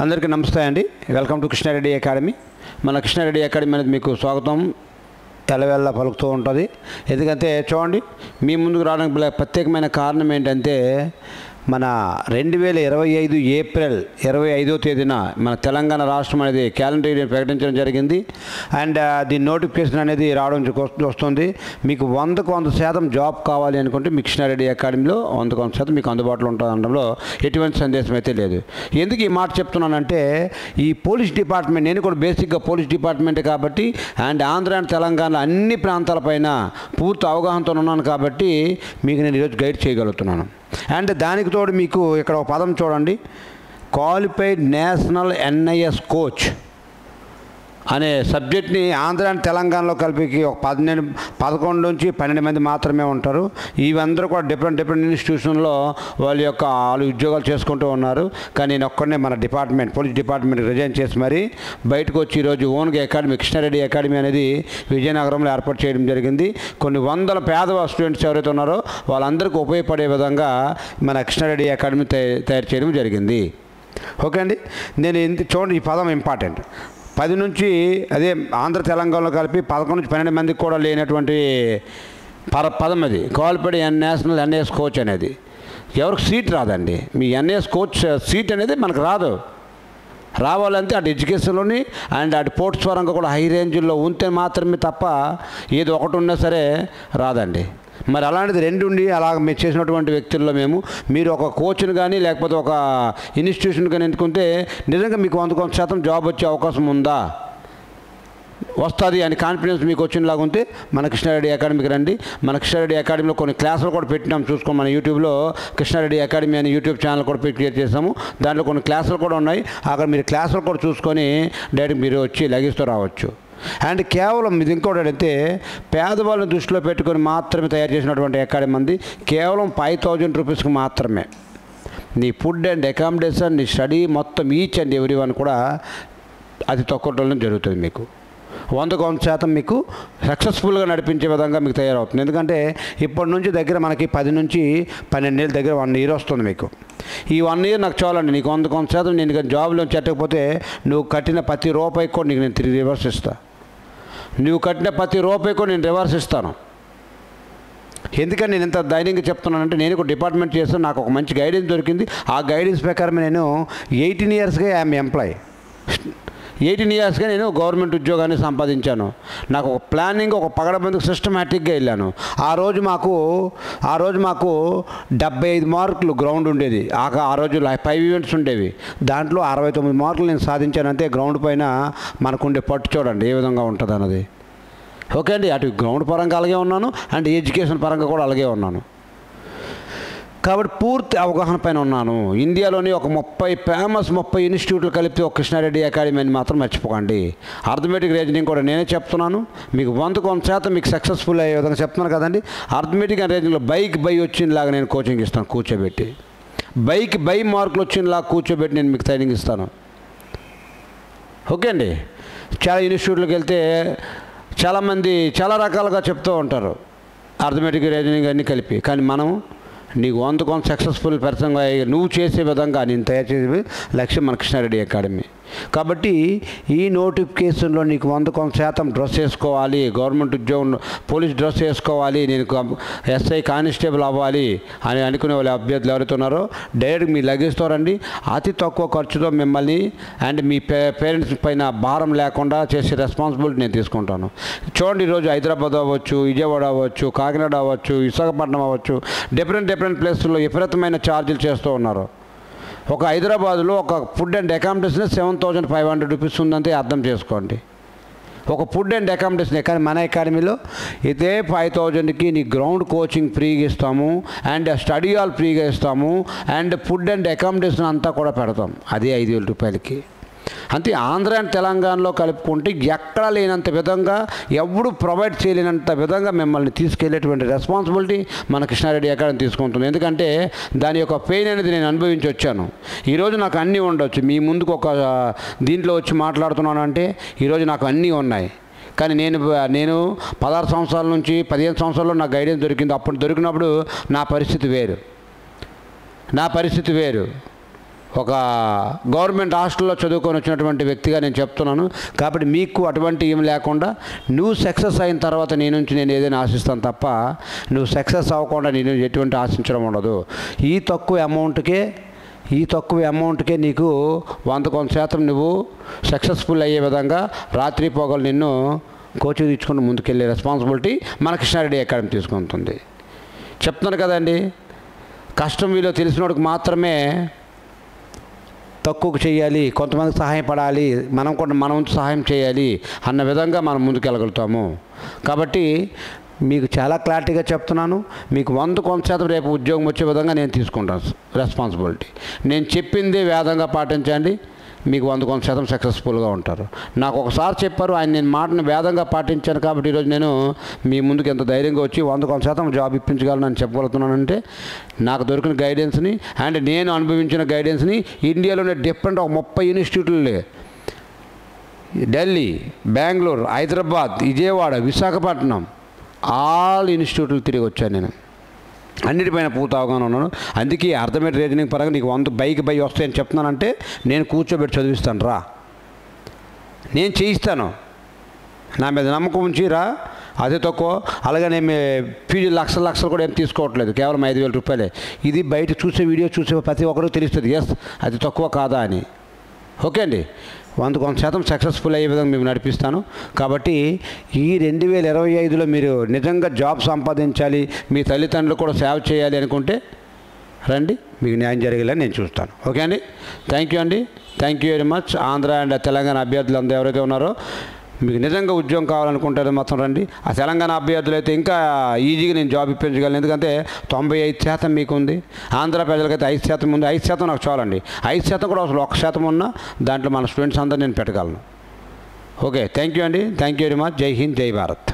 అందరికీ నమస్తే అండి. Welcome to Krishna Reddy academy. మన కృష్ణారెడ్డి అకాడమీ అనేది మీకు స్వాగతం ఎల్లవెల్లా పలుకుతూ ఉంటుంది. ఎందుకంటే చూడండి, మీ ముందుకు రావడానికి ప్రత్యేకమైన కారణం ఏంటంటే మన 2025 ఏప్రిల్ 25వ తేదీన మన తెలంగాణ రాష్ట్రం అనేది క్యాలెండర్ ఇయర్ ప్రకటించడం జరిగింది. అండ్ దీని నోటిఫికేషన్ అనేది రావడం వస్తుంది. మీకు 100% జాబ్ కావాలి అనుకుంటే మీ కృష్ణారెడ్డి అకాడమీలో 100% మీకు అందుబాటులో ఉంటుందనడంలో ఎటువంటి సందేశం అయితే లేదు. ఎందుకు ఈ మాట చెప్తున్నానంటే, ఈ పోలీస్ డిపార్ట్మెంట్, నేను కూడా బేసిక్గా పోలీస్ డిపార్ట్మెంట్ కాబట్టి అండ్ ఆంధ్ర అండ్ తెలంగాణ అన్ని ప్రాంతాలపైన పూర్తి అవగాహనతో ఉన్నాను కాబట్టి మీకు నేను ఈరోజు గైడ్ చేయగలుగుతున్నాను. అండ్ దానికి తోడు మీకు ఇక్కడ ఒక పదం చూడండి, క్వాలిఫైడ్ నేషనల్ NIS కోచ్ అనే సబ్జెక్ట్ని ఆంధ్ర అండ్ తెలంగాణలో కలిపి ఒక 11 నుంచి 12 మంది మాత్రమే ఉంటారు. ఇవందరూ కూడా డిఫరెంట్ ఇన్స్టిట్యూషన్లో వాళ్ళు ఉద్యోగాలు చేసుకుంటూ ఉన్నారు. కానీ నేను ఒక్కడనే మన డిపార్ట్మెంట్, పోలీస్ డిపార్ట్మెంట్ రిజైన్ చేసి మరి బయటకు వచ్చి ఈరోజు ఓన్గా అకాడమీ, కృష్ణారెడ్డి అకాడమీ అనేది విజయనగరంలో ఏర్పాటు చేయడం జరిగింది. కొన్ని వందల పేద స్టూడెంట్స్ ఎవరైతే ఉన్నారో వాళ్ళందరికీ ఉపయోగపడే విధంగా మన కృష్ణారెడ్డి అకాడమీ తయారు చేయడం జరిగింది. ఓకే అండి. నేను చూడండి, ఈ పదం ఇంపార్టెంట్. 10 నుంచి అదే ఆంధ్ర తెలంగాణలో కలిపి 11 నుంచి 12 మందికి కూడా లేనటువంటి పదం అది, క్వాలిఫైడ్ నేషనల్ NIS కోచ్ అనేది. ఎవరికి సీట్ రాదండి. మీ NIS కోచ్ సీట్ అనేది మనకు రాదు. రావాలంటే అటు ఎడ్యుకేషన్లోని అండ్ అటు పోర్ట్స్ పరంగా కూడా హై రేంజ్లో ఉంటే మాత్రమే తప్ప ఏదో ఒకటి ఉన్నా సరే రాదండి. మరి అలాంటిది 2 ఉండి అలా మీరు చేసినటువంటి వ్యక్తుల్లో మీరు ఒక కోచ్ని కానీ లేకపోతే ఒక ఇన్స్టిట్యూషన్ కానీ ఎన్నుకుంటే నిజంగా మీకు 100% జాబ్ వచ్చే అవకాశం ఉందా, వస్తుంది అని కాన్ఫిడెన్స్ మీకు వచ్చినలాగా ఉంటే మన కృష్ణారెడ్డి అకాడమీకి రండి. మన కృష్ణారెడ్డి అకాడమీలో కొన్ని క్లాసులు కూడా పెట్టినాం, చూసుకోండి. మన యూట్యూబ్లో కృష్ణారెడ్డి అకాడమీ అని యూట్యూబ్ ఛానల్ కూడా క్రియేట్ చేసాము. దాంట్లో కొన్ని క్లాసులు కూడా ఉన్నాయి. అక్కడ మీరు క్లాసులు కూడా చూసుకొని డైరెక్ట్ మీరు వచ్చి లగిస్తూ రావచ్చు. అండ్ కేవలం ఇది ఇంకోటి అయితే, పేదవాళ్ళని దృష్టిలో పెట్టుకొని మాత్రమే తయారు చేసినటువంటి అకాడమీ మంది కేవలం 5,000 రూపీస్కి మాత్రమే నీ ఫుడ్ అండ్ అకామిడేషన్, నీ స్టడీ మొత్తం ఈచ్ అండ్ ఎవ్రీ వన్ కూడా అతి తక్కువ జరుగుతుంది. మీకు 100% మీకు సక్సెస్ఫుల్గా నడిపించే విధంగా మీకు తయారవుతుంది. ఎందుకంటే ఇప్పటి నుంచి దగ్గర మనకి 10 నుంచి 12 నెలల దగ్గర 1 ఇయర్ వస్తుంది. మీకు ఈ 1 ఇయర్ నాకు చాలండి. నీకు 100% నేను జాబ్లో చెట్టకపోతే నువ్వు కట్టిన ప్రతి రూపాయికి కూడా నీకు నేను 3 రివర్స్ ఇస్తాను. నువ్వు కట్టిన ప్రతి రూపాయికి కూడా నేను రివర్స్ ఇస్తాను. ఎందుకని నేను ఇంత ధైర్యంగా చెప్తున్నానంటే, నేను ఒక డిపార్ట్మెంట్ చేస్తాను, నాకు ఒక మంచి గైడెన్స్ దొరికింది. ఆ గైడెన్స్ ప్రకారం నేను 18 ఇయర్స్గా ఐఎమ్ ఎంప్లాయ్. 18 ఇయర్స్గా నేను గవర్నమెంట్ ఉద్యోగాన్ని సంపాదించాను. నాకు ఒక ప్లానింగ్, ఒక పగడబందుకు సిస్టమేటిక్గా వెళ్ళాను. ఆ రోజు మాకు 75 మార్కులు గ్రౌండ్ ఉండేది. ఆ రోజు 5 ఈవెంట్స్ ఉండేవి. దాంట్లో 69 మార్కులు నేను సాధించానంటే గ్రౌండ్ పైన మనకుండే పట్టు చూడండి ఏ విధంగా ఉంటుంది అన్నది. ఓకే అండి. అటు గ్రౌండ్ పరంగా అలాగే ఉన్నాను అండ్ ఎడ్యుకేషన్ పరంగా కూడా అలాగే ఉన్నాను. కాబట్టి పూర్తి అవగాహన పైన ఉన్నాను. ఇండియాలోని ఒక 30 ఇన్స్టిట్యూట్లు కలిపితే ఒక కృష్ణారెడ్డి అకాడమీ అని మాత్రం మర్చిపోకండి. అర్థమెటిక్ రీజనింగ్ కూడా నేనే చెప్తున్నాను. మీకు 100% మీకు సక్సెస్ఫుల్ అయ్యే విధంగా చెప్తున్నాను కదండి. అర్థమెటిక్ అండ్ రీజనింగ్లో బైక్ బై వచ్చినలాగా నేను కోచింగ్ ఇస్తాను. కూర్చోబెట్టి బైక్ బై మార్కులు వచ్చినలాగా కూర్చోబెట్టి నేను మీకు ట్రైనింగ్ ఇస్తాను. ఓకే అండి. చాలా ఇన్స్టిట్యూట్లకు వెళ్తే చాలామంది చాలా రకాలుగా చెప్తూ ఉంటారు అర్థమెటిక్ రీజనింగ్ అన్నీ కలిపి. కానీ మనం నీకు 100% సక్సెస్ఫుల్ పర్సన్గా నువ్వు చేసే విధంగా నేను తయారు చేసే లక్ష్యం మన కృష్ణారెడ్డి అకాడమీ. కాబట్టి ఈ నోటిఫికేషన్లో నీకు 100% డ్రెస్ వేసుకోవాలి, గవర్నమెంట్ ఉద్యోగం పోలీస్ డ్రెస్ వేసుకోవాలి, నేను SI కానిస్టేబుల్ అవ్వాలి అని అనుకునే వాళ్ళు అభ్యర్థులు ఎవరైతే ఉన్నారో డైరెక్ట్ మీ లగేజ్తోరండి. అతి తక్కువ ఖర్చుతో మిమ్మల్ని అండ్ మీ పేరెంట్స్ పైన భారం లేకుండా చేసే రెస్పాన్సిబిలిటీ నేను తీసుకుంటాను. చూడండి, ఈరోజు హైదరాబాద్ అవ్వచ్చు, విజయవాడ అవ్వచ్చు, కాకినాడ అవ్వచ్చు, విశాఖపట్నం అవ్వచ్చు, డిఫరెంట్ ప్లేసుల్లో విపరీతమైన ఛార్జీలు చేస్తూ ఉన్నారు. ఒక హైదరాబాద్లో ఒక ఫుడ్ అండ్ అకామిడేషన్ 7,500 రూపీస్ ఉందంటే అర్థం చేసుకోండి. ఒక ఫుడ్ అండ్ అకామిడేషన్. కానీ మన అకాడమీలో ఇదే 5,000కి నీ గ్రౌండ్ కోచింగ్ ఫ్రీగా ఇస్తాము అండ్ స్టడీ హాల్ ఫ్రీగా ఇస్తాము అండ్ ఫుడ్ అండ్ అకామిడేషన్ అంతా కూడా పెడతాం. అదే 5,000 రూపాయలకి. అంతే. ఆంధ్ర అండ్ తెలంగాణలో కలుపుకుంటే ఎక్కడా లేనంత విధంగా, ఎవడు ప్రొవైడ్ చేయలేనంత విధంగా మిమ్మల్ని తీసుకెళ్లేటువంటి రెస్పాన్సిబిలిటీ మన కృష్ణారెడ్డి అకాడమీ తీసుకుంటుంది. ఎందుకంటే దాని యొక్క పెయిన్ అనేది నేను అనుభవించి వచ్చాను. ఈరోజు నాకు అన్నీ ఉండొచ్చు. మీ ముందుకు ఒక దీంట్లో వచ్చి మాట్లాడుతున్నాను అంటే ఈరోజు నాకు అన్నీ ఉన్నాయి. కానీ నేను 16 సంవత్సరాల నుంచి 15 సంవత్సరాల్లో నాకు గైడెన్స్ దొరికింది. అప్పుడు దొరికినప్పుడు నా పరిస్థితి వేరు. ఒక గవర్నమెంట్ హాస్టల్లో చదువుకొని వచ్చినటువంటి వ్యక్తిగా నేను చెప్తున్నాను. కాబట్టి మీకు అటువంటి ఏం లేకుండా నువ్వు సక్సెస్ అయిన తర్వాత నీ నుంచి నేను ఏదైనా ఆశిస్తాను తప్ప నువ్వు సక్సెస్ అవ్వకుండా నేను ఎటువంటి ఆశించడం ఉండదు. ఈ తక్కువ అమౌంట్కే నీకు 100% నువ్వు సక్సెస్ఫుల్ అయ్యే విధంగా రాత్రి పొగలు నిన్ను కోచింగ్ ఇచ్చుకుని ముందుకెళ్ళే రెస్పాన్సిబిలిటీ మన కృష్ణారెడ్డి అకాడమీ తీసుకుంటుంది. చెప్తున్నాను కదండి, కష్టం విలువ తెలిసినోడికి మాత్రమే తక్కువకు చేయాలి, కొంతమందికి సహాయపడాలి, మనం కూడా మనం సహాయం చేయాలి అన్న విధంగా మనం ముందుకెళ్ళగలుగుతాము. కాబట్టి మీకు చాలా క్లారిటీగా చెప్తున్నాను. మీకు 100% రేపు ఉద్యోగం వచ్చే విధంగా నేను తీసుకుంటాను రెస్పాన్సిబిలిటీ. నేను చెప్పిందే వేదంగా పాటించండి, మీకు 100% సక్సెస్ఫుల్గా ఉంటారు. నాకు ఒకసారి చెప్పారు, నేను మాటను వేదంగా పాటించాను కాబట్టి ఈరోజు నేను మీ ముందుకు ఎంత ధైర్యంగా వచ్చి 100% జాబ్ ఇప్పించగలనని చెప్పగలుగుతున్నానంటే నాకు దొరికిన గైడెన్స్ని అండ్ నేను అనుభవించిన గైడెన్స్ని ఇండియాలోనే డిఫరెంట్ ఒక 30 ఇన్స్టిట్యూట్లు, ఢిల్లీ, బెంగళూరు, హైదరాబాద్, విజయవాడ, విశాఖపట్నం, ఆల్ ఇన్స్టిట్యూట్లు తిరిగి వచ్చాను. నేను అన్నిటిపైన పూర్తి అవగాహన ఉన్నాను. అందుకే అర్థమయ్యే రీజనింగ్ పరంగా నీకు 100 బైక్ వస్తాయని చెప్తున్నానంటే నేను కూర్చోబెట్టి చదివిస్తాను, రా, నేను చేయిస్తాను, నా మీద నమ్మకం ఉంచి రా. అదే తక్కువ. అలాగే నేను ఫీజు లక్షలు కూడా ఏం తీసుకోవట్లేదు, కేవలం 5,000 రూపాయలే. ఇది బయట వీడియో చూసే ప్రతి ఒక్కరికి తెలుస్తుంది, ఎస్ అది తక్కువ కాదా అని. ఓకే అండి, 100% సక్సెస్ఫుల్ అయ్యే విధంగా మేము నడిపిస్తాను. కాబట్టి ఈ 2025లో మీరు నిజంగా జాబ్ సంపాదించాలి, మీ తల్లిదండ్రులు కూడా సేవ చేయాలి అనుకుంటే రండి, మీకు న్యాయం జరిగేలా నేను చూస్తాను. ఓకే అండి, థ్యాంక్ యూ అండి, thank you very much. Andhra and Telangana అభ్యర్థులు అందరూ ఎవరైతే ఉన్నారో మీకు నిజంగా ఉద్యోగం కావాలనుకుంటే మాత్రం రండి. ఆ తెలంగాణ అభ్యర్థులు అయితే ఇంకా ఈజీగా నేను జాబ్ ఇప్పించగలను, ఎందుకంటే 95% మీకు ఉంది. ఆంధ్ర ప్రజలకైతే 5% ఉంది. 5% నాకు చాలండి. 5% కూడా అసలు 1% ఉన్నా దాంట్లో మన స్టూడెంట్స్ అందరూ నేను పెట్టగలను. ఓకే, థ్యాంక్ యూ అండి, థ్యాంక్ యూ వెరీ మచ్. జై హింద్, జై భారత్.